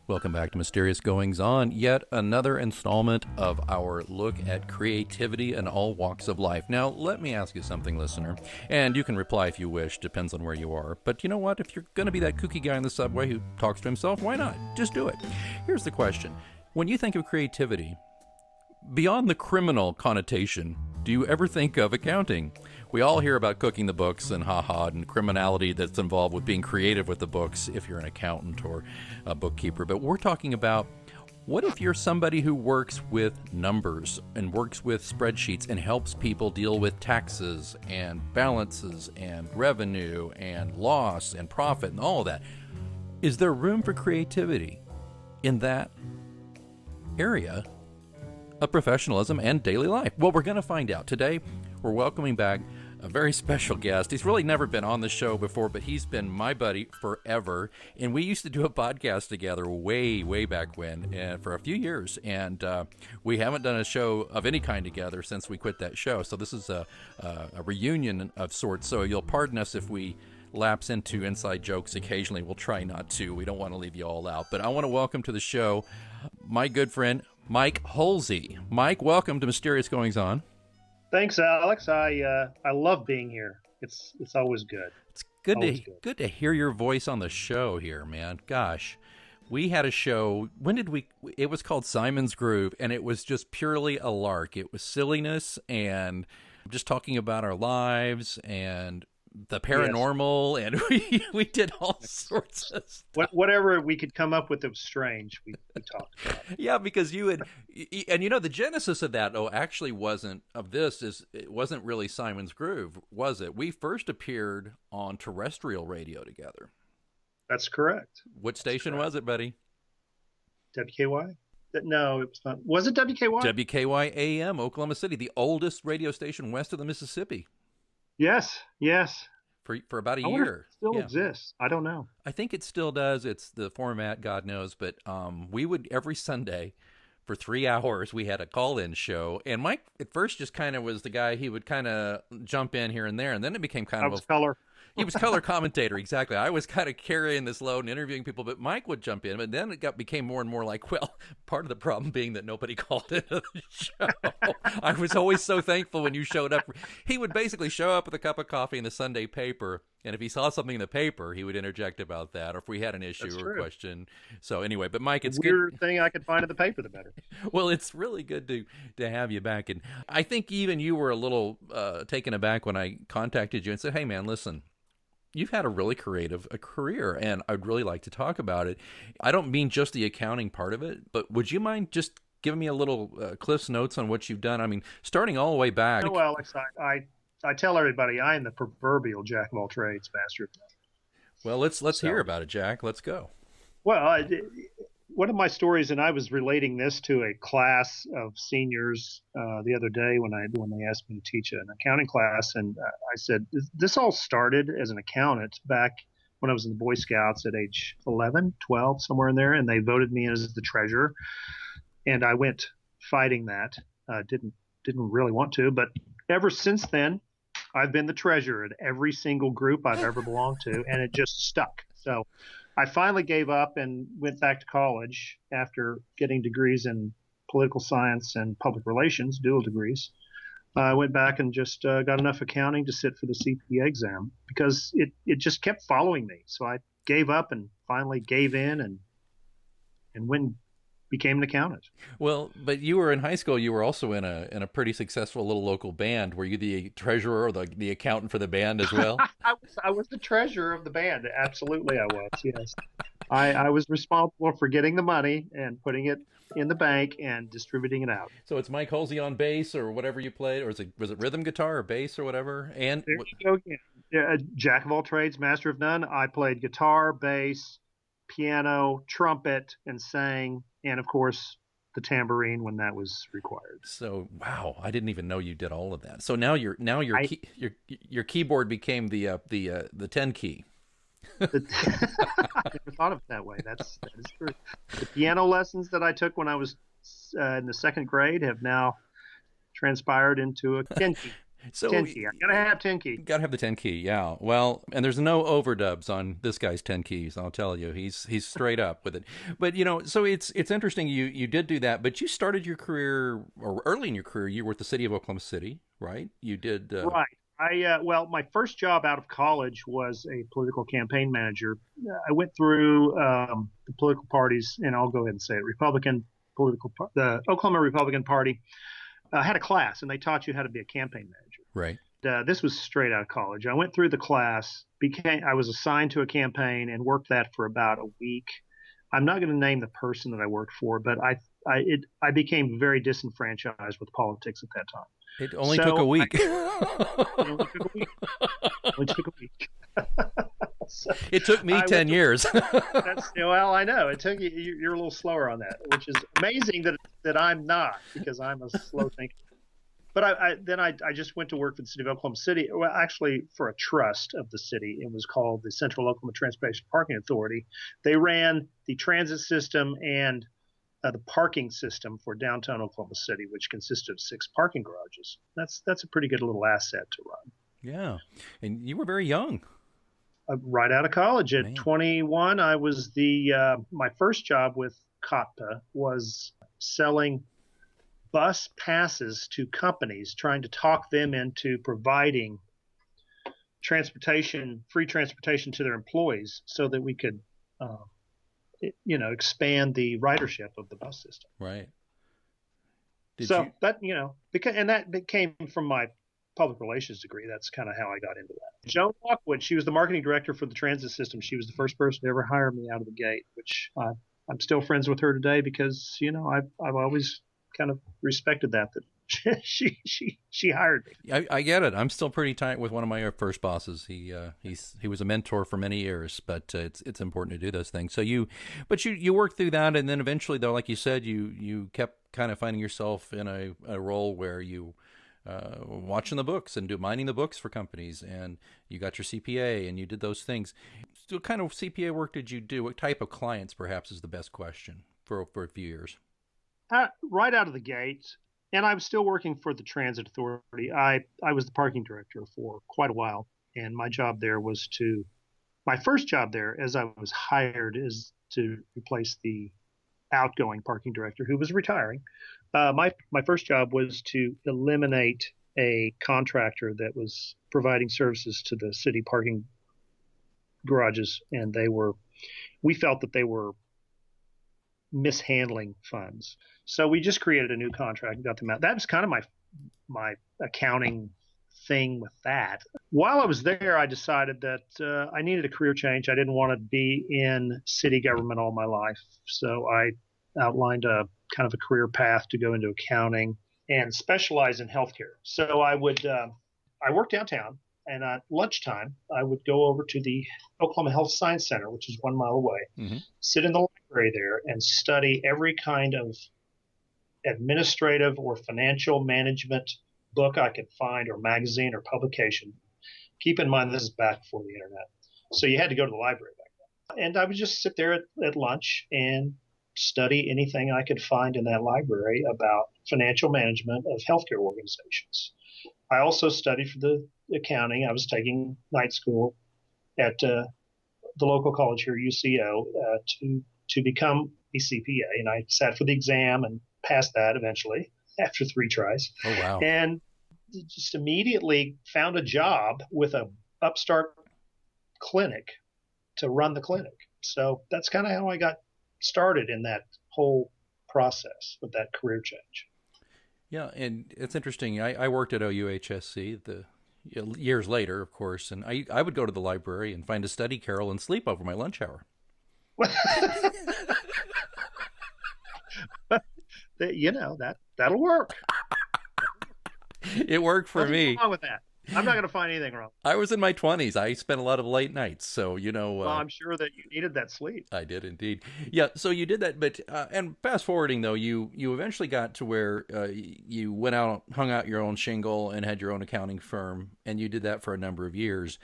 Welcome back to Mysterious Goings On, yet another installment of our look at creativity in all walks of life. Now, let me ask you something, listener, and you can reply if you wish, depends on where you are. But you know what? If you're going to be that kooky guy in the subway who talks to himself, why not? Just do it. Here's the question. When you think of creativity, beyond the criminal connotation, do you ever think of accounting? We all hear about cooking the books and and criminality that's involved with being creative with the books if you're an accountant or a bookkeeper. But we're talking about, what if you're somebody who works with numbers and works with spreadsheets and helps people deal with taxes and balances and revenue and loss and profit and all of that? Is there room for creativity in that area of professionalism and daily life? Well, we're going to find out. Today, we're welcoming back a very special guest. He's really never been on the show before, but he's been my buddy forever. And we used to do a podcast together way, way back when, for a few years. And we haven't done a show of any kind together since we quit that show. So this is a reunion of sorts. So you'll pardon us if we lapse into inside jokes occasionally. We'll try not to. We don't want to leave you all out. But I want to welcome to the show my good friend, Mike Hulsey. Mike, welcome to Mysterious Goings On. Thanks, Alex. I love being here. It's always good. It's good to hear your voice on the show here, man. Gosh, we had a show. When did we? It was called Simon's Groove, and it was just purely a lark. It was silliness and just talking about our lives and the paranormal, yes. And we did all sorts of stuff. Whatever we could come up with that was strange, we talked about. Yeah, because you had, and you know, the genesis of that, it wasn't really Simon's Groove, was it? We first appeared on terrestrial radio together. That's correct. What station was it, buddy? WKY? No, it was not. Was it WKY? WKY AM, Oklahoma City, the oldest radio station west of the Mississippi. Yes. For about a year. Wonder if it still exists. I don't know. I think it still does. It's the format, God knows. But we would, every Sunday for 3 hours, we had a call-in show. And Mike at first just kind of was the guy, he would kind of jump in here and there. And then it became kind of color. He was color commentator, exactly. I was kind of carrying this load and interviewing people, but Mike would jump in. But then it became more and more like, well, part of the problem being that nobody called into the show. I was always so thankful when you showed up. He would basically show up with a cup of coffee and the Sunday paper, and if he saw something in the paper, he would interject about that, or if we had an issue or a question. So anyway, but Mike, it's the weirder thing I could find in the paper, the better. Well, it's really good to have you back. And I think even you were a little taken aback when I contacted you and said, hey, man, listen, you've had a really creative career, and I'd really like to talk about it. I don't mean just the accounting part of it, but would you mind just giving me a little Cliff's Notes on what you've done? I mean, starting all the way back. Oh, well, Alex, I tell everybody I am the proverbial jack of all trades, master of none. Well, let's hear about it, Jack. Let's go. Well, one of my stories, and I was relating this to a class of seniors the other day when they asked me to teach an accounting class, and I said this all started as an accountant back when I was in the Boy Scouts at age 11, 12, somewhere in there, and they voted me as the treasurer, and I went fighting that. Didn't really want to, but ever since then, I've been the treasurer at every single group I've ever belonged to, and it just stuck. So I finally gave up and went back to college after getting degrees in political science and public relations, dual degrees. I went back and just got enough accounting to sit for the CPA exam because it just kept following me. So I gave up and finally gave in and became an accountant. Well, but you were in high school. You were also in a pretty successful little local band. Were you the treasurer or the accountant for the band as well? I was the treasurer of the band. Absolutely, I was. Yes, I was responsible for getting the money and putting it in the bank and distributing it out. So it's Mike Hulsey on bass or whatever you played, or was it rhythm guitar or bass or whatever? And there you go again. Yeah, jack of all trades, master of none. I played guitar, bass, piano, trumpet, and sang. And of course, the tambourine when that was required. So, wow, I didn't even know you did all of that. So now your keyboard became the 10 key. I never thought of it that way. That is true. The piano lessons that I took when I was in the second grade have now transpired into a 10 key. So 10 key. I gotta have 10 key. got to have the 10 key, yeah. Well, and there's no overdubs on this guy's 10 keys, I'll tell you. He's straight up with it. But so it's interesting you did do that, but you started your career, or early in your career, you were at the city of Oklahoma City, right? You did Right. Well, my first job out of college was a political campaign manager. I went through the political parties, and I'll go ahead and say it: the Oklahoma Republican Party had a class, and they taught you how to be a campaign manager. right. This was straight out of college. I went through the class, I was assigned to a campaign, and worked that for about a week. I'm not going to name the person that I worked for, but I became very disenfranchised with politics at that time. It only took a week. It only took a week. Only took a week. So It took me 10 years. well, I know it took you. You're a little slower on that, which is amazing that I'm not, because I'm a slow thinker. But I just went to work for the city of Oklahoma City. Well, actually, for a trust of the city. It was called the Central Oklahoma Transportation Parking Authority. They ran the transit system and the parking system for downtown Oklahoma City, which consisted of 6 parking garages. That's a pretty good little asset to run. Yeah, and you were very young. Right out of college at Man. 21, I was my first job with COTPA was selling bus passes to companies, trying to talk them into providing free transportation to their employees, so that we could, expand the ridership of the bus system. Right. That came from my public relations degree. That's kind of how I got into that. Joan Lockwood, she was the marketing director for the transit system. She was the first person to ever hire me out of the gate, which I'm still friends with her today, because I've always kind of respected that she hired me. I get it. I'm still pretty tight with one of my first bosses. He was a mentor for many years, but it's important to do those things. So you worked through that, and then eventually, though, like you said, you kept kind of finding yourself in a role where you watching the books and mining the books for companies, and you got your CPA, and you did those things. So what kind of CPA work did you do? What type of clients, perhaps, is the best question for a few years? Right out of the gate, and I was still working for the Transit Authority. I was the parking director for quite a while, and my first job there, as I was hired, is to replace the outgoing parking director who was retiring. My first job was to eliminate a contractor that was providing services to the city parking garages, and we felt that they were mishandling funds. So we just created a new contract and got them out. That was kind of my accounting thing with that. While I was there, I decided that I needed a career change. I didn't want to be in city government all my life. So I outlined a kind of a career path to go into accounting and specialize in healthcare. So I worked downtown, and at lunchtime, I would go over to the Oklahoma Health Science Center, which is 1 mile away, sit in the library there and study every kind of administrative or financial management book I could find, or magazine or publication. Keep in mind, this is back before the internet. So you had to go to the library back then. And I would just sit there at lunch and study anything I could find in that library about financial management of healthcare organizations. I also studied for the accounting. I was taking night school at the local college here, UCO, to become a CPA. And I sat for the exam and passed that eventually after 3 tries. Oh, wow. And just immediately found a job with a upstart clinic to run the clinic. So that's kind of how I got started in that whole process of that career change. Yeah, and it's interesting. I worked at OUHSC years later, of course, and I would go to the library and find a study carrel and sleep over my lunch hour. That'll work. It worked for me. What's wrong with that? I'm not going to find anything wrong. I was in my 20s. I spent a lot of late nights, so Well, I'm sure that you needed that sleep. I did indeed. Yeah, so you did that, but and fast forwarding though, you eventually got to where you went out, hung out your own shingle, and had your own accounting firm, and you did that for a number of years,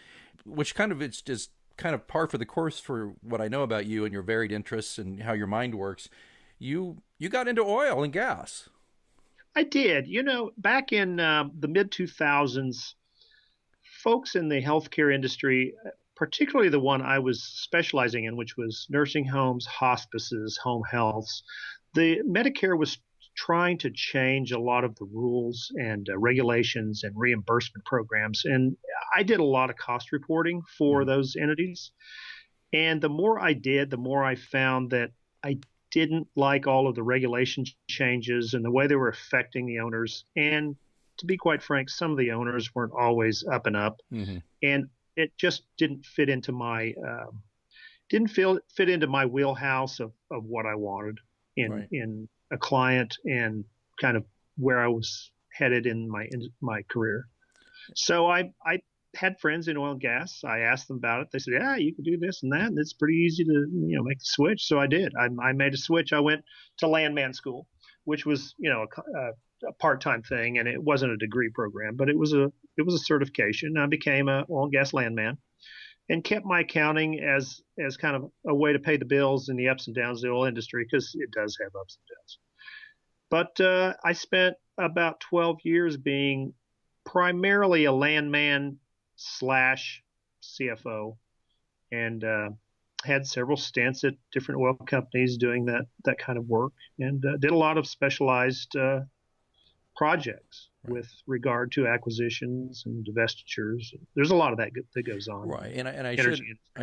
which it's just kind of par for the course for what I know about you and your varied interests and how your mind works. You got into oil and gas. I did. Back in the mid 2000s, folks in the healthcare industry, particularly the one I was specializing in, which was nursing homes, hospices, home healths, the Medicare was trying to change a lot of the rules and regulations and reimbursement programs. And I did a lot of cost reporting for those entities. And the more I did, the more I found that I didn't like all of the regulation changes and the way they were affecting the owners. And to be quite frank, some of the owners weren't always up and up, and it just didn't fit into my fit into my wheelhouse of what I wanted in a client and kind of where I was headed in my career. So I had friends in oil and gas. I asked them about it. They said, "Yeah, you can do this and that, and it's pretty easy to make the switch." So I did. I made a switch. I went to landman school, which was a part-time thing, and it wasn't a degree program, but it was a certification. I became a oil and gas landman and kept my accounting as kind of a way to pay the bills in the ups and downs of the oil industry, because it does have ups and downs. But I spent about 12 years being primarily a landman slash CFO, and had several stints at different oil companies doing that kind of work, and did a lot of specialized projects with regard to acquisitions and divestitures. There's a lot of that goes on. Right. And I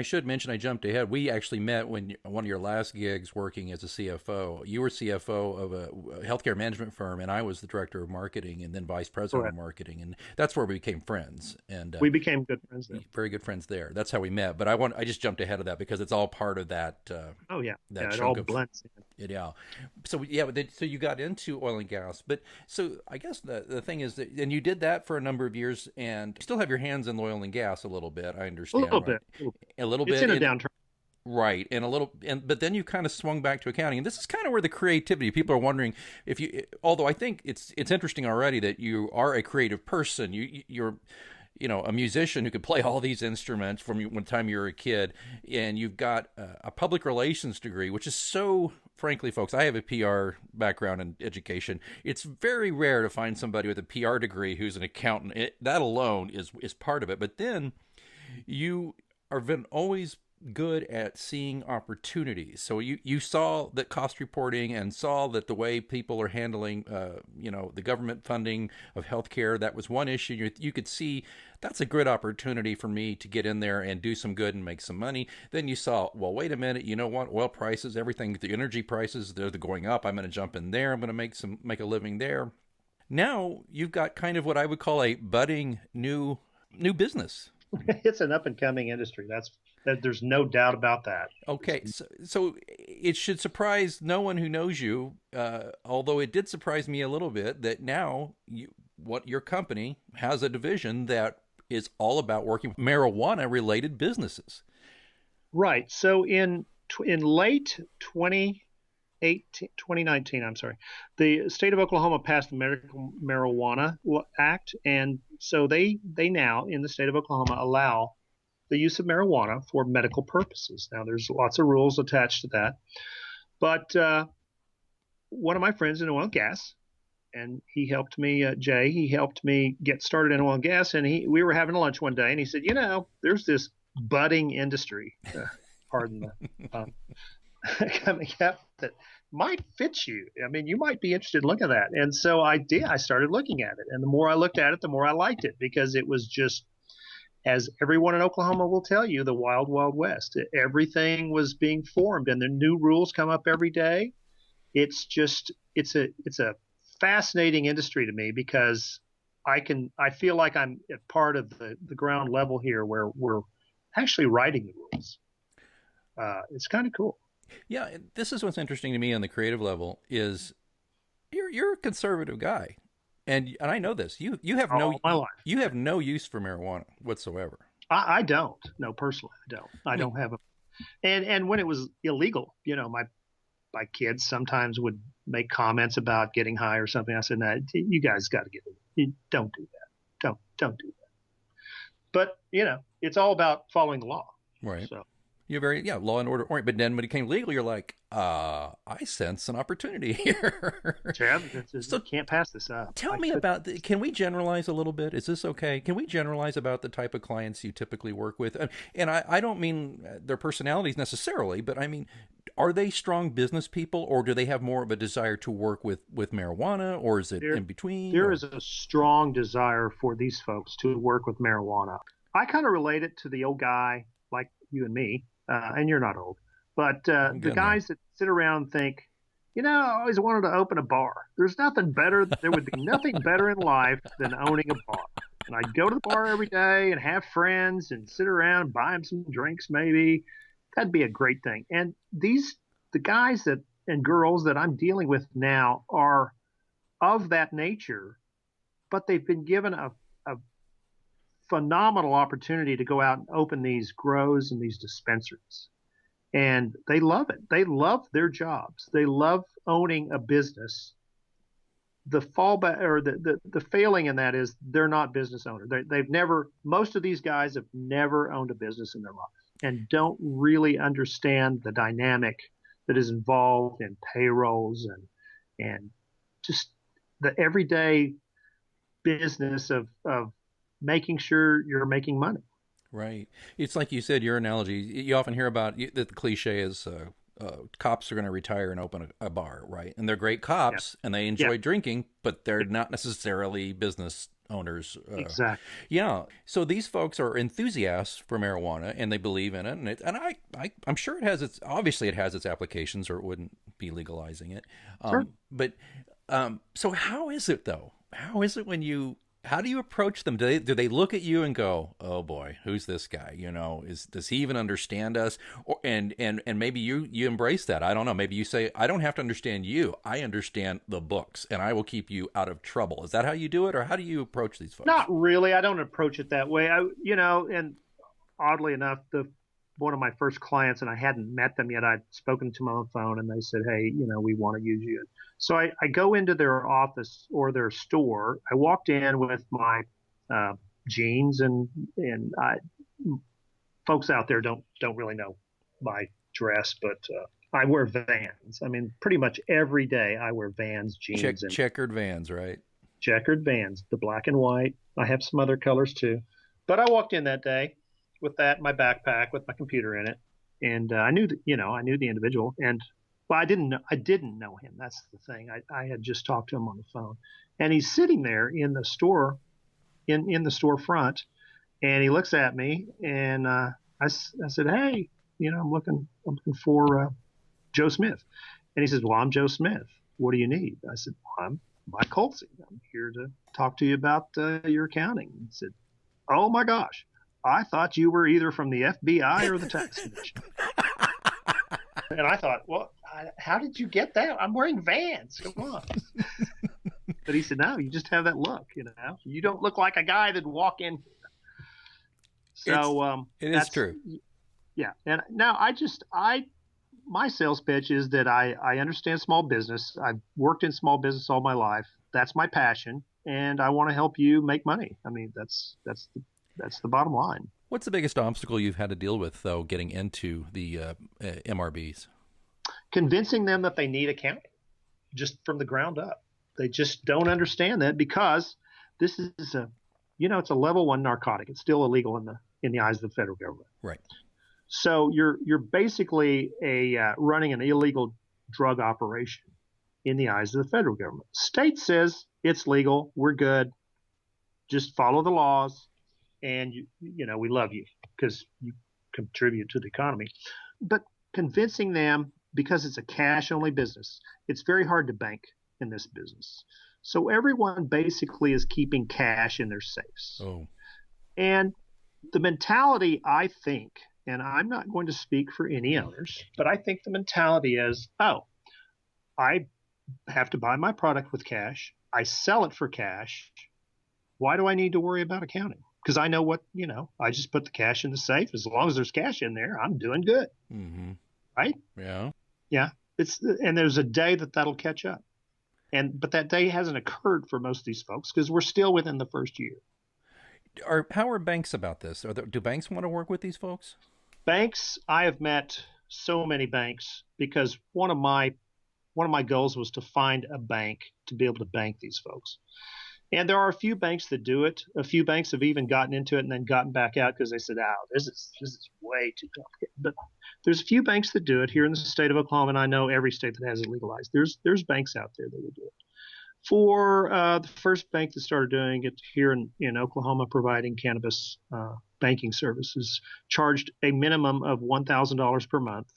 should mention, I jumped ahead. We actually met when one of your last gigs working as a CFO. You were CFO of a healthcare management firm, and I was the director of marketing and then vice president of marketing. And that's where we became friends. And we became good friends there. Very good friends there. That's how we met. But I just jumped ahead of that because it's all part of that. It all blends in. Yeah. So so you got into oil and gas, but so I guess the thing is that, and you did that for a number of years, and you still have your hands in oil and gas a little bit. I understand. A little bit. It's in a downturn. Right. But then you kind of swung back to accounting. And this is kind of where the creativity, people are wondering although I think it's interesting already that you are a creative person. You're a musician who could play all these instruments from one time you were a kid, and you've got a public relations degree, which is so, frankly, folks, I have a PR background in education. It's very rare to find somebody with a PR degree who's an accountant. That alone is part of it. But then you are been always good at seeing opportunities. So you saw that cost reporting and saw that the way people are handling, the government funding of healthcare, that was one issue. You could see that's a good opportunity for me to get in there and do some good and make some money. Then you saw, well, wait a minute, you know what? Oil prices, everything, the energy prices, they're going up. I'm going to jump in there. I'm going to make a living there. Now you've got kind of what I would call a budding new business. It's an up and coming industry. There's no doubt about that. Okay, so it should surprise no one who knows you, although it did surprise me a little bit that now your company has a division that is all about working with marijuana-related businesses. Right. So in late 2019, the state of Oklahoma passed the Medical Marijuana Act, and so they now in the state of Oklahoma allow the use of marijuana for medical purposes. Now, there's lots of rules attached to that, but one of my friends in oil and gas, and he helped me, Jay, he helped me get started in oil and gas, and we were having lunch one day, and he said, there's this budding industry, pardon the coming up, that might fit you. I mean, you might be interested in looking at that. And so I did. I started looking at it, and the more I looked at it, the more I liked it, because it was just, as everyone in Oklahoma will tell you, the wild, wild west. Everything was being formed, and the new rules come up every day. It's a fascinating industry to me, because I feel like I'm at part of the ground level here, where we're actually writing the rules. It's kind of cool. Yeah, this is what's interesting to me on the creative level is you're a conservative guy. And I know this. You have no use for marijuana whatsoever. I don't. No, personally, I don't. I don't have a. And when it was illegal, my kids sometimes would make comments about getting high or something. I said, "No, you guys got to get it. Don't do that. Don't do that." But it's all about following the law. Right. So. You're very, yeah, law and order oriented. But then when it came legal, you're like, I sense an opportunity here. Chad, So can't pass this up. tell me about can we generalize a little bit? Is this okay? Can we generalize about the type of clients you typically work with? And I don't mean their personalities necessarily, but I mean, are they strong business people, or do they have more of a desire to work with marijuana, or is it in between? There is a strong desire for these folks to work with marijuana. I kind of relate it to the old guy like you and me, and you're not old, but the guys that sit around and think, I always wanted to open a bar. There's nothing better. There would be nothing better in life than owning a bar. And I'd go to the bar every day and have friends and sit around and buy them some drinks maybe. That'd be a great thing. And the guys and girls that I'm dealing with now are of that nature, but they've been given a phenomenal opportunity to go out and open these grows and these dispensaries. And they love it. They love their jobs. They love owning a business. The fallback or the failing in that is they're not business owners. Most of these guys have never owned a business in their life and don't really understand the dynamic that is involved in payrolls and just the everyday business of making sure you're making money. Right. It's like you said, your analogy, you often hear about that the cliche is cops are going to retire and open a bar, right? And they're great cops and they enjoy drinking, but they're not necessarily business owners. Exactly. Yeah. So these folks are enthusiasts for marijuana and they believe in it. And I'm sure it has obviously it has its applications or it wouldn't be legalizing it. Sure. But so how is it though? How do you approach them? Do they look at you and go, "Oh boy, who's this guy? Does he even understand us?" And maybe you embrace that. I don't know. Maybe you say, "I don't have to understand you. I understand the books, and I will keep you out of trouble." Is that how you do it, or how do you approach these folks? Not really. I don't approach it that way. And oddly enough, one of my first clients, and I hadn't met them yet. I'd spoken to them on the phone, and they said, "Hey, we want to use you." So I go into their office or their store. I walked in with my jeans, and folks out there don't really know my dress, but I wear Vans. I mean, pretty much every day I wear Vans, jeans, and checkered Vans, right? Checkered Vans, the black and white. I have some other colors too, but I walked in that day with that in my backpack with my computer in it, and I knew the individual, and well, I didn't know him. That's the thing. I had just talked to him on the phone, and he's sitting there in the store, in the storefront, and he looks at me, and I said, "Hey, I'm looking for Joe Smith," and he says, "Well, I'm Joe Smith. What do you need?" I said, "Well, I'm Mike Hulsey. I'm here to talk to you about your accounting." He said, "Oh my gosh, I thought you were either from the FBI or the tax commission." And I thought, well, how did you get that? I'm wearing Vans. Come on. But he said, no, you just have that look. You don't look like a guy that'd walk in. So it is true. Yeah. And now my sales pitch is that I understand small business. I've worked in small business all my life. That's my passion. And I want to help you make money. I mean, that's the bottom line. What's the biggest obstacle you've had to deal with, though, getting into the MRBs? Convincing them that they need accounting just from the ground up. They just don't understand that because this is it's a level 1 narcotic. It's still illegal in the eyes of the federal government. Right. So you're basically running an illegal drug operation in the eyes of the federal government. State says it's legal. We're good. Just follow the laws. And we love you because you contribute to the economy. But convincing them, because it's a cash only business, it's very hard to bank in this business. So everyone basically is keeping cash in their safes. Oh. And the mentality, I think, and I'm not going to speak for any owners, but I think the mentality is, oh, I have to buy my product with cash. I sell it for cash. Why do I need to worry about accounting? Because I know I just put the cash in the safe. As long as there's cash in there, I'm doing good. Mm-hmm. Right? Yeah. Yeah. And there's a day that'll catch up. But that day hasn't occurred for most of these folks because we're still within the first year. How are banks about this? Do banks want to work with these folks? Banks, I have met so many banks because one of my goals was to find a bank to be able to bank these folks. And there are a few banks that do it. A few banks have even gotten into it and then gotten back out because they said, "Oh, this is way too complicated." But there's a few banks that do it here in the state of Oklahoma, and I know every state that has it legalized. There's banks out there that will do it. For the first bank that started doing it here in Oklahoma, providing cannabis banking services, charged a minimum of $1,000 per month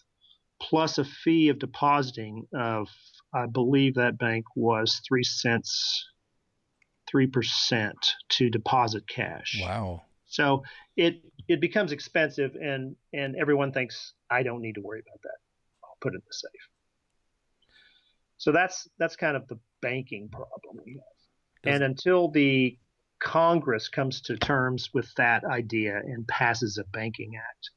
plus a fee of depositing of, I believe that bank was 3 cents, 3% to deposit cash. Wow. So it becomes expensive, and everyone thinks I don't need to worry about that. I'll put it in the safe. So that's kind of the banking problem we have. And until the Congress comes to terms with that idea and passes a banking act,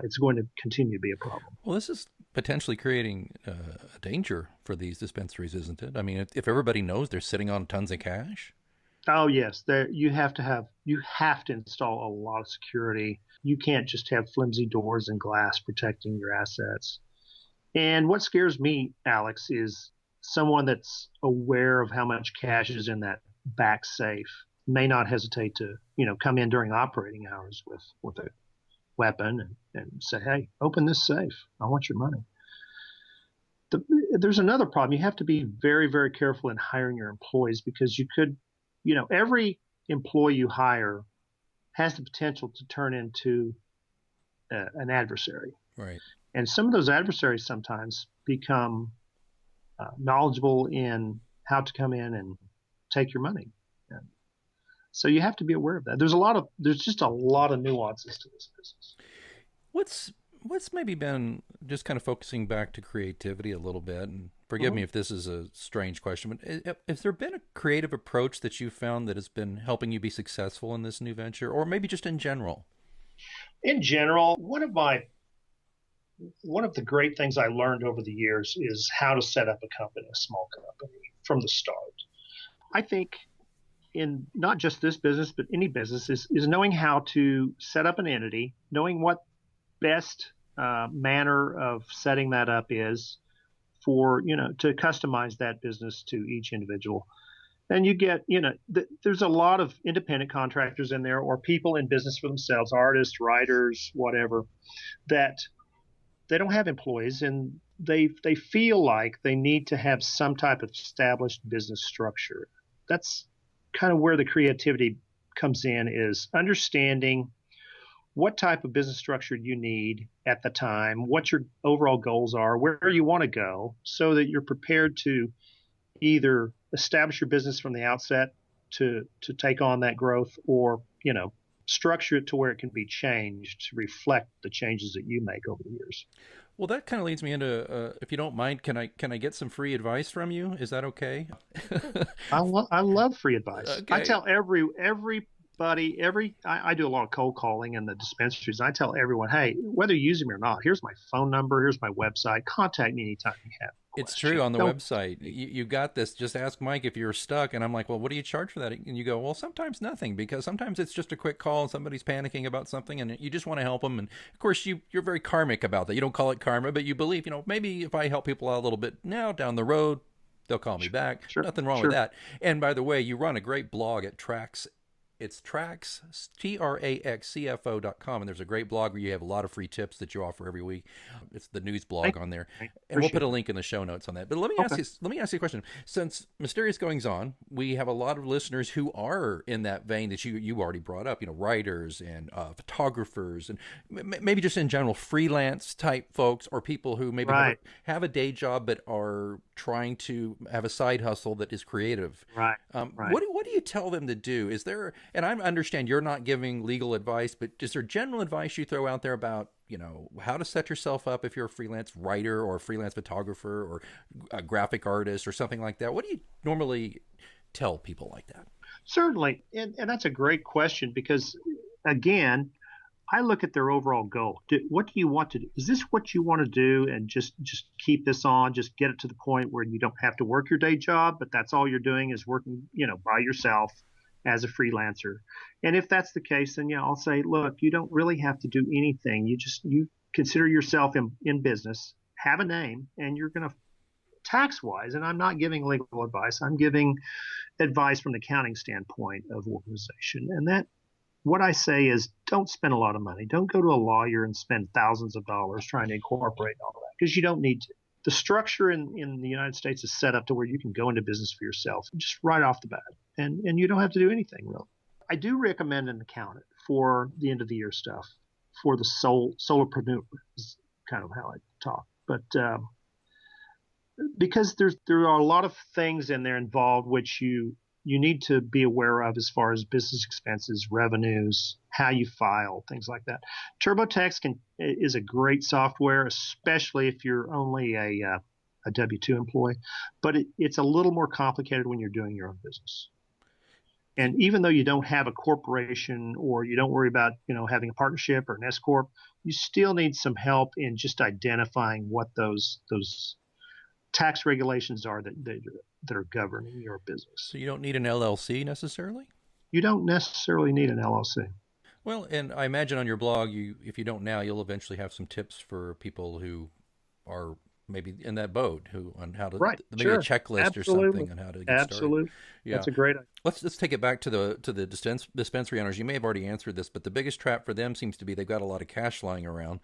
it's going to continue to be a problem. Well, this is potentially creating a danger for these dispensaries, isn't it? I mean, if everybody knows they're sitting on tons of cash. Oh yes, you have to install a lot of security. You can't just have flimsy doors and glass protecting your assets. And what scares me, Alex, is someone that's aware of how much cash is in that back safe may not hesitate to, come in during operating hours with a weapon and say, "Hey, open this safe. I want your money." There's another problem. You have to be very, very careful in hiring your employees because you could, every employee you hire has the potential to turn into an adversary. Right. And some of those adversaries sometimes become knowledgeable in how to come in and take your money. And so you have to be aware of that. There's just a lot of nuances to this business. What's maybe been, just kind of focusing back to creativity a little bit, and forgive me if this is a strange question, but has there been a creative approach that you've found that has been helping you be successful in this new venture, or maybe just in general? In general, one of the great things I learned over the years is how to set up a company, a small company, from the start. I think in not just this business, but any business is knowing how to set up an entity, knowing what best manner of setting that up is for, to customize that business to each individual. And you get, there's a lot of independent contractors in there or people in business for themselves, artists, writers, whatever, that they don't have employees and they feel like they need to have some type of established business structure. That's kind of where the creativity comes in, is understanding what type of business structure you need at the time, what your overall goals are, where you want to go, so that you're prepared to either establish your business from the outset to take on that growth, or structure it to where it can be changed to reflect the changes that you make over the years. Well, that kind of leads me into, if you don't mind, can I get some free advice from you? Is that okay? I love free advice. Okay. I tell everybody, I do a lot of cold calling in the dispensaries. I tell everyone, hey, whether you use me or not, here's my phone number, here's my website. Contact me anytime you have. It's true on the website. You got this. Just ask Mike if you're stuck. And I'm like, well, what do you charge for that? And you go, well, sometimes nothing, because sometimes it's just a quick call and somebody's panicking about something and you just want to help them. And of course, you're very karmic about that. You don't call it karma, but you believe, maybe if I help people out a little bit now down the road, they'll call me back. Sure. Nothing wrong with that. And by the way, you run a great blog at Trax. It's Trax, TRAXCFO.com, and there's a great blog where you have a lot of free tips that you offer every week. It's the news blog on there, and we'll put a link in the show notes on that. But let me ask you a question. Since Mysterious Goings On, we have a lot of listeners who are in that vein that you already brought up. Writers and photographers, and maybe just in general freelance type folks, or people who maybe have a day job but are trying to have a side hustle that is creative. Right. What do you tell them to do? Is there, and I understand you're not giving legal advice, but is there general advice you throw out there about, how to set yourself up if you're a freelance writer or a freelance photographer or a graphic artist or something like that? What do you normally tell people like that? Certainly. And that's a great question because, again, I look at their overall goal. What do you want to do? Is this what you want to do and just keep this on, just get it to the point where you don't have to work your day job, but that's all you're doing is working, by yourself as a freelancer. And if that's the case, then yeah, I'll say, look, you don't really have to do anything. You consider yourself in business, have a name, and you're going to tax wise. And I'm not giving legal advice. I'm giving advice from the accounting standpoint of organization. And that what I say is don't spend a lot of money. Don't go to a lawyer and spend thousands of dollars trying to incorporate all that because you don't need to. The structure in the United States is set up to where you can go into business for yourself just right off the bat, and you don't have to do anything really. I do recommend an accountant for the end of the year stuff for the solopreneur is kind of how I talk, but because there are a lot of things in there involved which you need to be aware of as far as business expenses, revenues, how you file, things like that. TurboTax is a great software, especially if you're only a W-2 employee, but it's a little more complicated when you're doing your own business. And even though you don't have a corporation or you don't worry about, having a partnership or an S corp, you still need some help in just identifying what those tax regulations are that are governing your business. So you don't need an LLC necessarily? You don't necessarily need an LLC. Well, and I imagine on your blog, if you don't now, you'll eventually have some tips for people who are maybe in that boat on how to maybe a checklist or something on how to get started. Yeah, that's a great idea. Let's take it back to the dispensary owners. You may have already answered this, but the biggest trap for them seems to be they've got a lot of cash lying around.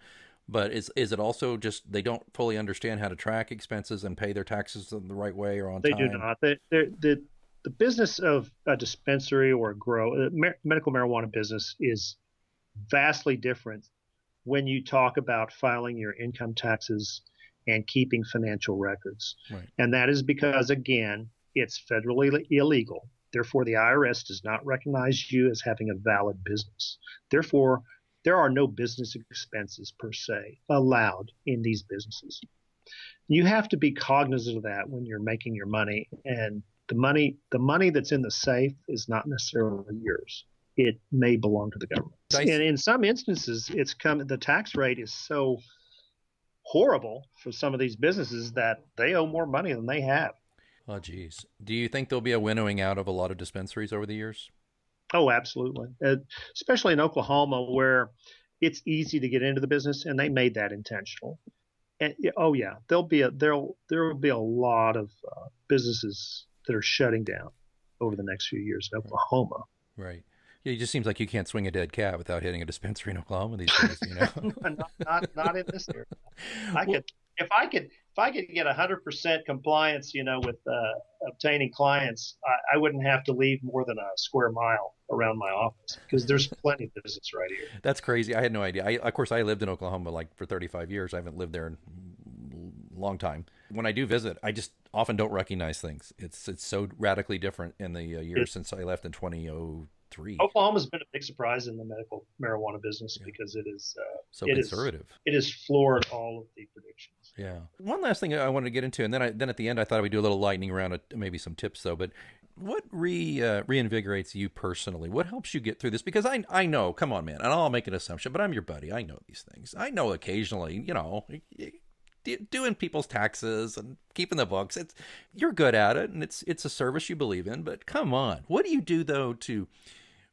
But is it also just they don't fully understand how to track expenses and pay their taxes in the right way or on time? They do not. The business of a dispensary or a medical marijuana business is vastly different when you talk about filing your income taxes and keeping financial records. Right. And that is because, again, it's federally illegal. Therefore, the IRS does not recognize you as having a valid business. Therefore, there are no business expenses per se allowed in these businesses. You have to be cognizant of that when you're making your money, and the money that's in the safe is not necessarily yours. It may belong to the government. And in some instances, the tax rate is so horrible for some of these businesses that they owe more money than they have. Oh, geez. Do you think there'll be a winnowing out of a lot of dispensaries over the years? Oh, absolutely. Especially in Oklahoma, where it's easy to get into the business, and they made that intentional. And oh yeah, there will be a lot of businesses that are shutting down over the next few years in Oklahoma. Right. Yeah, it just seems like you can't swing a dead cat without hitting a dispensary in Oklahoma these days. Not in this area. If I could get 100% compliance, with obtaining clients, I wouldn't have to leave more than a square mile around my office because there's plenty of business right here. That's crazy. I had no idea. Of course, I lived in Oklahoma for 35 years. I haven't lived there in a long time. When I do visit, I just often don't recognize things. It's so radically different in the years since I left in 2003. Oklahoma's been a big surprise in the medical marijuana business because it is so conservative. It has floored all of the predictions. Yeah. One last thing I wanted to get into, and then at the end I thought we'd do a little lightning round, maybe some tips though. But what reinvigorates you personally? What helps you get through this? Because I know, come on, man, and I'll make an assumption, but I'm your buddy. I know these things. I know occasionally, doing people's taxes and keeping the books. You're good at it, and it's a service you believe in. But come on, what do you do though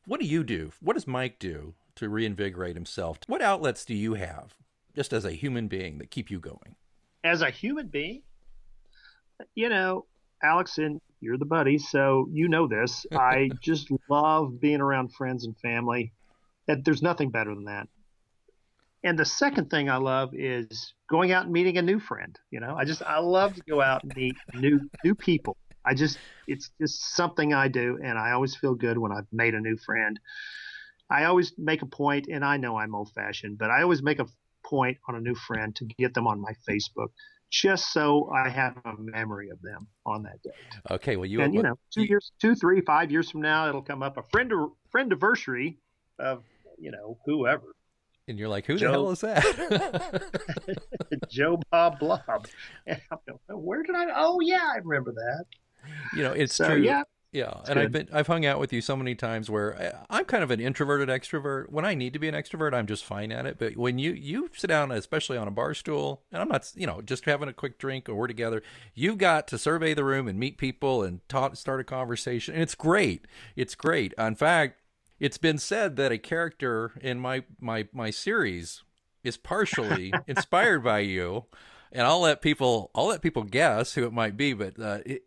what do you do? What does Mike do to reinvigorate himself? What outlets do you have just as a human being that keep you going? As a human being, Alex, and you're the buddy, so you know this. I just love being around friends and family. There's nothing better than that. And the second thing I love is going out and meeting a new friend. I love to go out and meet new people. It's just something I do, and I always feel good when I've made a new friend. I always make a point, and I know I'm old-fashioned, but I always make a point on a new friend to get them on my Facebook, just so I have a memory of them on that day. Okay, well, 2 years, 2, 3, 5 years from now, it'll come up a friend-anniversary of whoever. And you're like, who the hell is that? Joe Bob Blob. And I'm going, where did I? Oh yeah, I remember that. It's true. Yeah, Yeah, It's and good. I've hung out with you so many times where I'm kind of an introverted extrovert. When I need to be an extrovert, I'm just fine at it. But when you sit down, especially on a bar stool, and I'm not, just having a quick drink or we're together, you've got to survey the room and meet people and start a conversation, and it's great. It's great. In fact, it's been said that a character in my series is partially inspired by you, and I'll let people guess who it might be. But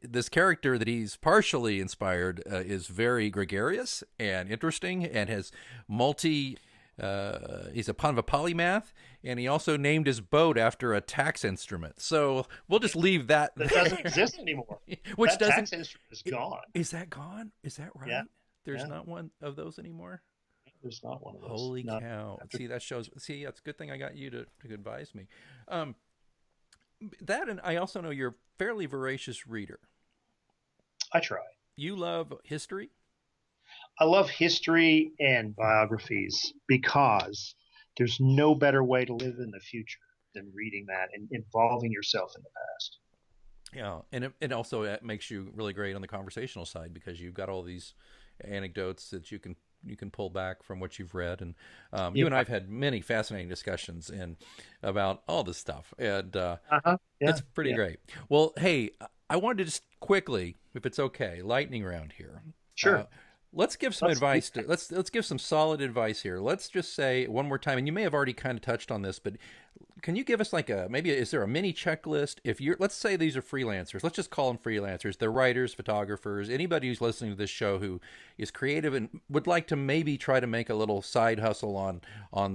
this character that he's partially inspired is very gregarious and interesting, and has multi. He's a kind of a polymath, and he also named his boat after a tax instrument. So we'll just leave that That there. doesn't exist anymore. Which That doesn't. tax instrument is gone. Is that gone? Is that Yeah, right? There's yeah. not one of those anymore. There's not one of those. Holy Not cow! after. See, that shows. See, it's a good thing I got you to advise me. Um, that, and I also know you're a fairly voracious reader. I try. You love history. I love history and biographies because there's no better way to live in the future than reading that and involving yourself in the past. Yeah, and it also makes you really great on the conversational side because you've got all these anecdotes that you can pull back from what you've read, and you Yeah. and I've had many fascinating discussions and about all this stuff, and Uh-huh. Yeah. it's pretty Yeah. great. Well, hey, I wanted to just quickly, if it's okay, lightning round here. Uh, Sure. let's give some Let's do advice to let's give some solid advice here. Let's just say one more time, and you may have already kind of touched on this, but can you give us like is there a mini checklist? If you're, let's say these are freelancers, let's just call them freelancers. They're writers, photographers, anybody who's listening to this show who is creative and would like to maybe try to make a little side hustle on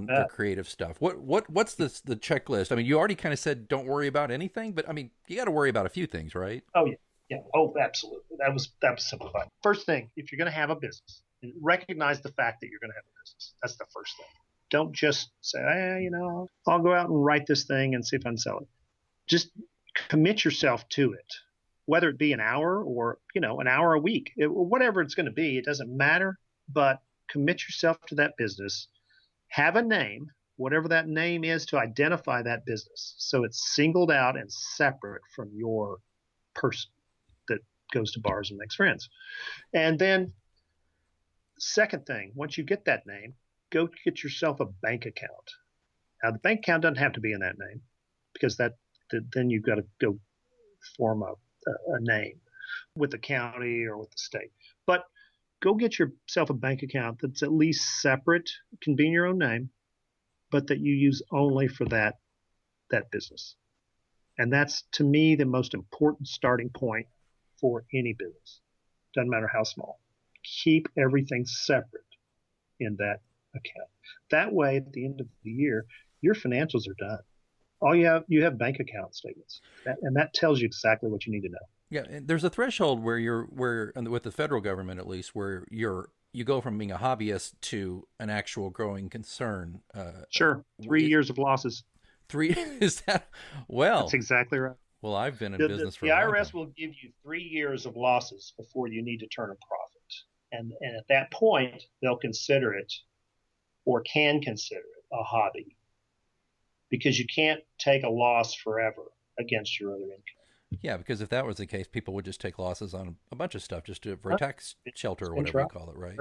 their that. creative stuff. What's the checklist? I mean, you already kind of said don't worry about anything, but I mean, you got to worry about a few things, right? Oh yeah. Yeah. Oh, absolutely. That was simplified. First thing, if you're going to have a business, recognize the fact that you're going to have a business. That's the first thing. Don't just say, I'll go out and write this thing and see if I can sell it. Just commit yourself to it, whether it be an hour or an hour a week, whatever it's going to be. It doesn't matter, but commit yourself to that business. Have a name, whatever that name is, to identify that business, so it's singled out and separate from your person that goes to bars and makes friends. And then, second thing, once you get that name, go get yourself a bank account. Now, the bank account doesn't have to be in that name because then you've got to go form a name with the county or with the state. But go get yourself a bank account that's at least separate, can be in your own name, but that you use only for that business. And that's, to me, the most important starting point for any business. Doesn't matter how small. Keep everything separate in that account. That way, at the end of the year, your financials are done. All you have bank account statements, and that tells you exactly what you need to know. Yeah, and there's a threshold where and with the federal government at least, where you go from being a hobbyist to an actual growing concern. Sure, 3 years of losses. Three is that That's well? exactly right. Well, I've been in The, the, business for the a long time. IRS will give you 3 years of losses before you need to turn a profit, and at that point they'll consider it, or can consider it, a hobby, because you can't take a loss forever against your other income. Yeah, because if that was the case, people would just take losses on a bunch of stuff just for a Huh? tax shelter or And whatever try. you call it, right?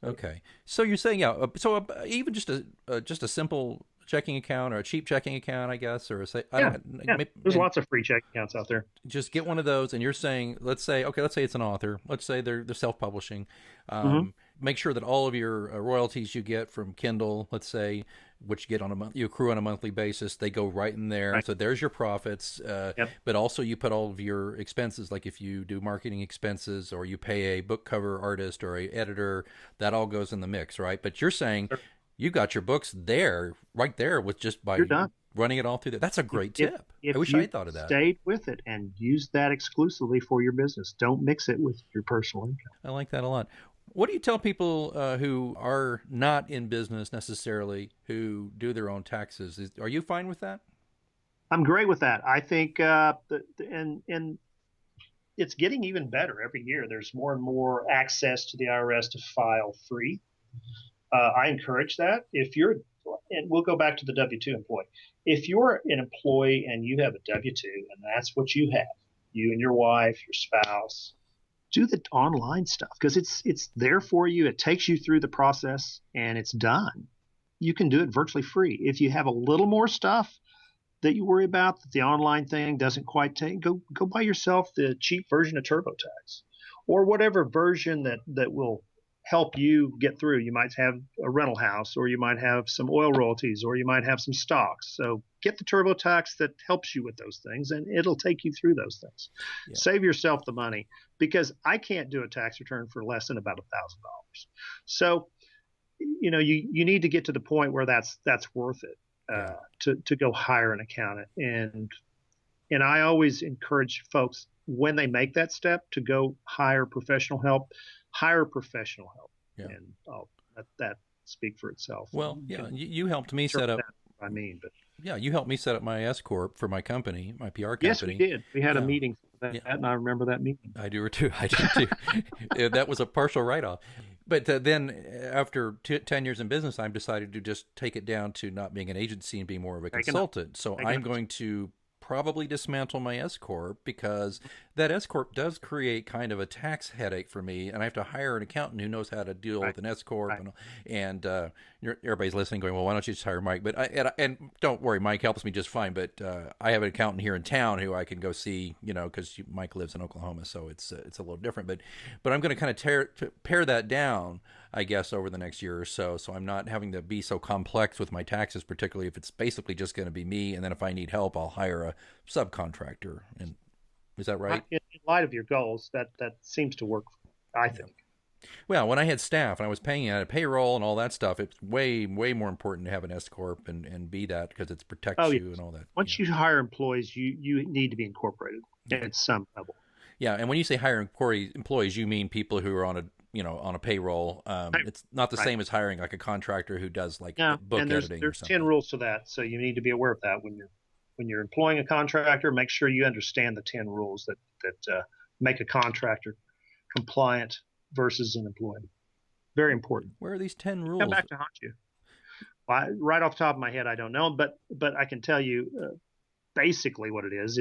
Okay. So you're saying, yeah. So even just a simple checking account or a cheap checking account, I guess, or I Yeah, don't, yeah. There's lots of free check accounts out there. just get one of those. And you're saying, let's say it's an author. Let's say they're self-publishing. Mm-hmm. Make sure that all of your royalties you get from Kindle, let's say, which you get on you accrue on a monthly basis, they go right in there. Right. So there's your profits. Yep. But also you put all of your expenses, like if you do marketing expenses or you pay a book cover artist or a editor, that all goes in the mix, right? But you're saying Sure. you got your books there, right there, with just by You're done. running it all through there. That's a great If, tip. if I wish you I thought of that. stayed with it and used that exclusively for your business, don't mix it with your personal income. I like that a lot. What do you tell people who are not in business necessarily, who do their own taxes? Are you fine with that? I'm great with that. I think, and it's getting even better every year. There's more and more access to the IRS to file free. I encourage that. And we'll go back to the W-2 employee. If you're an employee and you have a W-2 and that's what you have, you and your wife, your spouse, do the online stuff because it's there for you. It takes you through the process and it's done. You can do it virtually free. If you have a little more stuff that you worry about that the online thing doesn't quite take, go buy yourself the cheap version of TurboTax or whatever version that will help you get through. You might have a rental house, or you might have some oil royalties, or you might have some stocks. So get the TurboTax that helps you with those things, and it'll take you through those things. Yeah. Save yourself the money, because I can't do a tax return for less than about $1,000. So, you need to get to the point where that's worth it. To go hire an accountant. And I always encourage folks when they make that step to go hire professional help. Yeah. And let that speak for itself. Well, you helped me set up. You helped me set up my S Corp for my company, my PR company. Yes, we did. We had a meeting for that, and I remember that meeting. I do too. I did too. That was a partial write-off. But then after 10 years in business, I've decided to just take it down to not being an agency and be more of a consultant. So I'm going to probably dismantle my S Corp, because that S Corp does create kind of a tax headache for me, and I have to hire an accountant who knows how to deal with an S Corp. And everybody's listening going, well, why don't you just hire Mike? But and don't worry, Mike helps me just fine. But I have an accountant here in town who I can go see, because Mike lives in Oklahoma, so it's a little different. But I'm going to kind of pare that down, I guess, over the next year or so. So I'm not having to be so complex with my taxes, particularly if it's basically just going to be me. And then if I need help, I'll hire a subcontractor. And is that right? In light of your goals, that seems to work, I think. Well, when I had staff and I was paying out a payroll and all that stuff, it's way, way more important to have an S Corp and be that, because it protects you and all that. Once you hire employees, you need to be incorporated at some level. Yeah, and when you say hire employees, you mean people who are on a payroll. It's not the same as hiring like a contractor who does book editing or something. There's 10 rules to that, so you need to be aware of that when you're employing a contractor. Make sure you understand the 10 rules that make a contractor compliant versus an employee. Very important. Where are these 10 rules? Come back to haunt you. Right off the top of my head, I don't know, but I can tell you basically what it is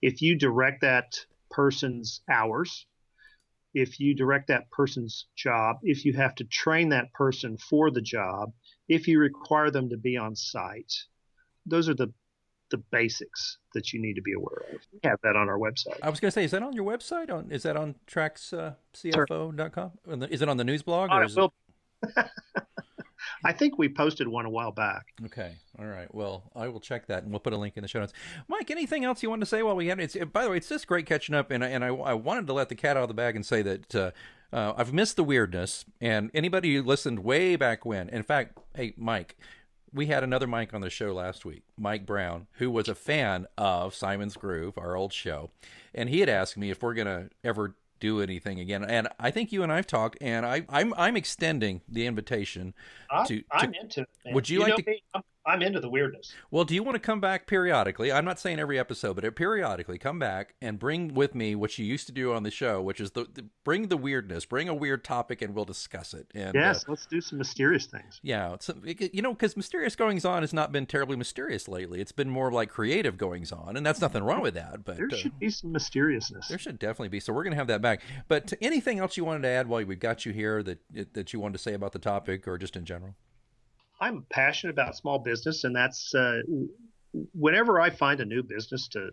if you direct that person's hours, if you direct that person's job, if you have to train that person for the job, if you require them to be on site, those are the basics that you need to be aware of. We have that on our website. I was going to say, is that on your website? Is that on trackscfo.com? Is it on the news blog? I think we posted one a while back. Okay. All right. Well, I will check that, and we'll put a link in the show notes. Mike, anything else you wanted to say while we had it? By the way, it's just great catching up, and I wanted to let the cat out of the bag and say that I've missed the weirdness, and anybody who listened way back when, in fact, hey, Mike, we had another Mike on the show last week, Mike Brown, who was a fan of Simon's Groove, our old show, and he had asked me if we're going to ever do anything again, and I think you and I've talked, and I'm extending the invitation to. I'm into it. Man. Would you like to? Me, I'm into the weirdness. Well, do you want to come back periodically? I'm not saying every episode, but periodically come back and bring with me what you used to do on the show, which is bring the weirdness, bring a weird topic, and we'll discuss it. And yes, let's do some mysterious things. Yeah, because mysterious goings on has not been terribly mysterious lately. It's been more like creative goings on, and that's nothing wrong with that. But there should be some mysteriousness. There should definitely be. So we're going to have that back. But anything else you wanted to add while we've got you here that you wanted to say about the topic, or just in general? I'm passionate about small business, and that's whenever I find a new business to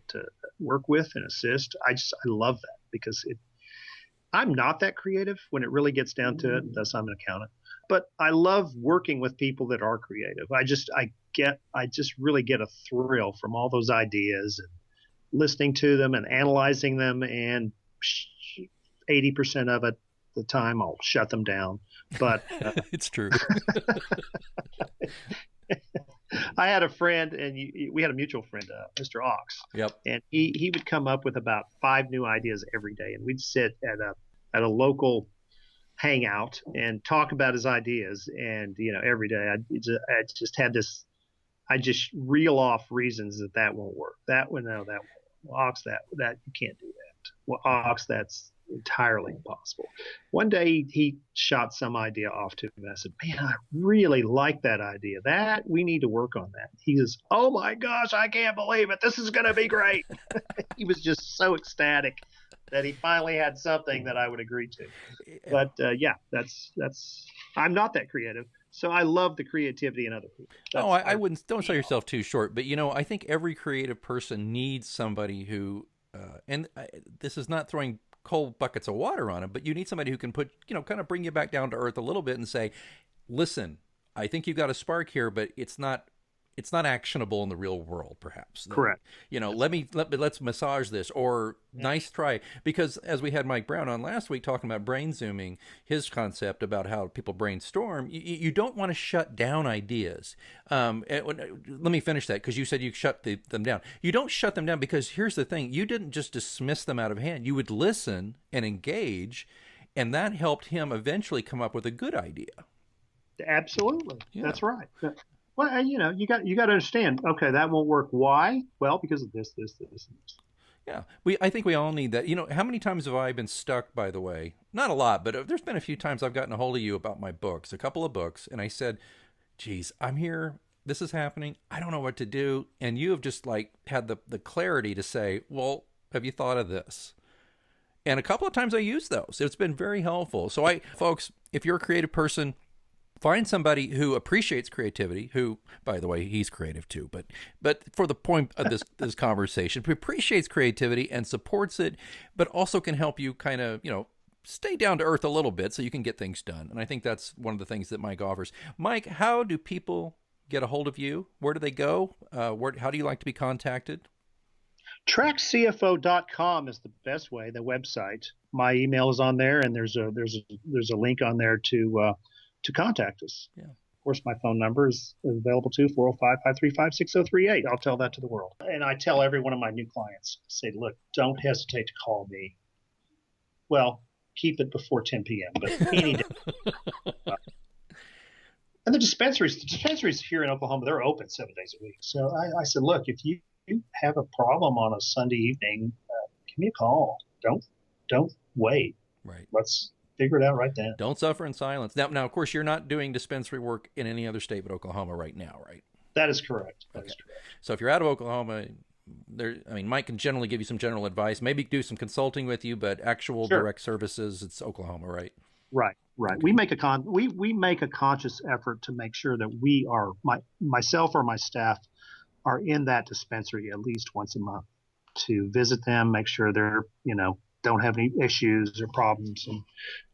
work with and assist, I love that, because I'm not that creative when it really gets down to it. Thus, I'm an accountant, but I love working with people that are creative. I just really get a thrill from all those ideas and listening to them and analyzing them, and 80% of it, the time I'll shut them down. But it's true. I had a friend, and we had a mutual friend, Mr. Ox. Yep. And he would come up with about 5 new ideas every day, and we'd sit at a local hangout and talk about his ideas. And every day I just had this. I just reel off reasons that won't work. That one, no, that won't. Ox, that you can't do that. Well, Ox, that's entirely impossible. One day he shot some idea off to me. I said, man, I really like that idea. That we need to work on that. He says, oh my gosh, I can't believe it. This is going to be great. He was just so ecstatic that he finally had something that I would agree to. But yeah, that's I'm not that creative, so I love the creativity in other people. Oh, That's I wouldn't. Don't sell yourself too short. But I think every creative person needs somebody who, this is not throwing cold buckets of water on it, but you need somebody who can put, kind of bring you back down to earth a little bit and say, listen, I think you got a spark here, but it's not actionable in the real world, perhaps. correct. Let's massage this, or nice try. Because as we had Mike Brown on last week talking about brain zooming, his concept about how people brainstorm, you don't want to shut down ideas. Let me finish that, because you said you shut them down. You don't shut them down, because here's the thing: you didn't just dismiss them out of hand. You would listen and engage, and that helped him eventually come up with a good idea. Absolutely, Yeah. that's right. Well, you got to understand. Okay, that won't work. Why? Well, because of this, and this. Yeah, I think we all need that. How many times have I been stuck, by the way? Not a lot, but there's been a few times I've gotten a hold of you about my books, a couple of books, and I said, geez, I'm here. This is happening. I don't know what to do. And you have just had the clarity to say, well, have you thought of this? And a couple of times I used those. It's been very helpful. So folks, if you're a creative person, find somebody who appreciates creativity, who, by the way, he's creative too, but for the point of this conversation, who appreciates creativity and supports it, but also can help you kind of, stay down to earth a little bit so you can get things done. And I think that's one of the things that Mike offers. Mike, how do people get a hold of you? Where do they go? How do you like to be contacted? TrackCFO.com is the best way, the website. My email is on there, and there's a link on there to contact us. Yeah. Of course, my phone number is available too, 405-535-6038. I'll tell that to the world. And I tell every one of my new clients, say, look, don't hesitate to call me. Well, keep it before 10 p.m., but any day. And the dispensaries here in Oklahoma, they're open 7 days a week. So I said, look, if you have a problem on a Sunday evening, give me a call. Don't wait. Right. Let's figure it out right then. Don't suffer in silence. Now, of course, you're not doing dispensary work in any other state but Oklahoma right now, right? That is correct. That is correct. So if you're out of Oklahoma, Mike can generally give you some general advice, maybe do some consulting with you, but actual direct services, it's Oklahoma, right? Right. Okay. We make a conscious effort to make sure that we are, myself or my staff are in that dispensary at least once a month to visit them, make sure they're, don't have any issues or problems, and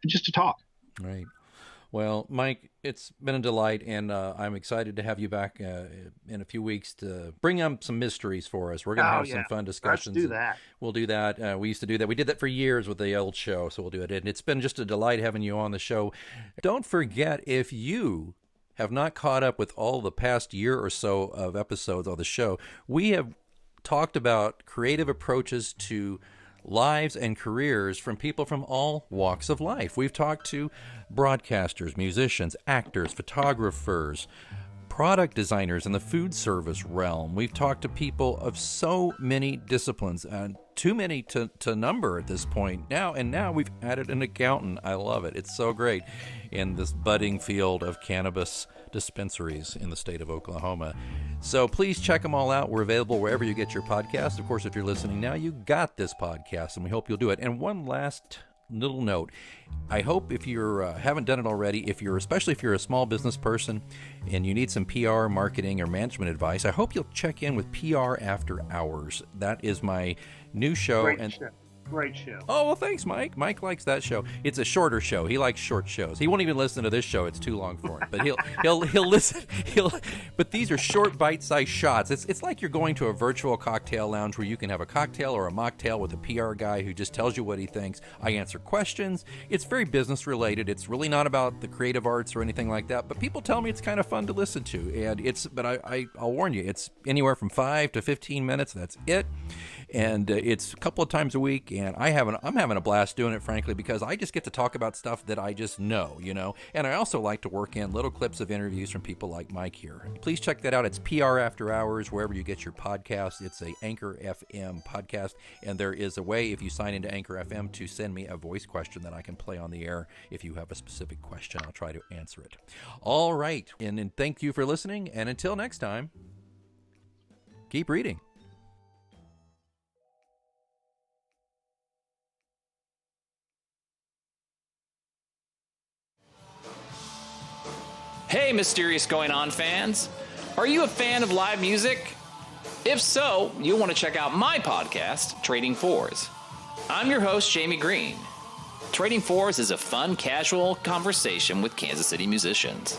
just to talk. Right. Well, Mike, it's been a delight, and I'm excited to have you back in a few weeks to bring up some mysteries for us. We're going to have some fun discussions. Let's do that. We'll do that. We used to do that. We did that for years with the old show, so we'll do it. And it's been just a delight having you on the show. Don't forget, if you have not caught up with all the past year or so of episodes of the show, we have talked about creative approaches to lives and careers from people from all walks of life. We've talked to broadcasters, musicians, actors, photographers, product designers in the food service realm. We've talked to people of so many disciplines, and too many to number at this point now. And now we've added an accountant. I love it. It's so great in this budding field of cannabis dispensaries in the state of Oklahoma. So please check them all out. We're available wherever you get your podcast. Of course, if you're listening now, you got this podcast, and we hope you'll do it. And one last little note. I hope if you haven't done it already, especially if you're a small business person and you need some PR, marketing, or management advice, I hope you'll check in with PR After Hours. That is my new show. Great show. Oh, well, thanks, Mike. Mike likes that show. It's a shorter show. He likes short shows. He won't even listen to this show. It's too long for him. But he'll listen. But these are short, bite-sized shots. It's like you're going to a virtual cocktail lounge where you can have a cocktail or a mocktail with a PR guy who just tells you what he thinks. I answer questions. It's very business related. It's really not about the creative arts or anything like that. But people tell me it's kind of fun to listen to. And I'll warn you, it's anywhere from 5 to 15 minutes. That's it. And it's a couple of times a week, and I'm having a blast doing it, frankly, because I just get to talk about stuff that I just know, And I also like to work in little clips of interviews from people like Mike here. Please check that out. It's PR After Hours, wherever you get your podcast. It's a Anchor FM podcast, and there is a way, if you sign into Anchor FM, to send me a voice question that I can play on the air. If you have a specific question, I'll try to answer it. All right, and thank you for listening, and until next time, keep reading. Hey, Mysterious Going On fans! Are you a fan of live music? If so, you'll want to check out my podcast, Trading Fours. I'm your host, Jamie Green. Trading Fours is a fun, casual conversation with Kansas City musicians.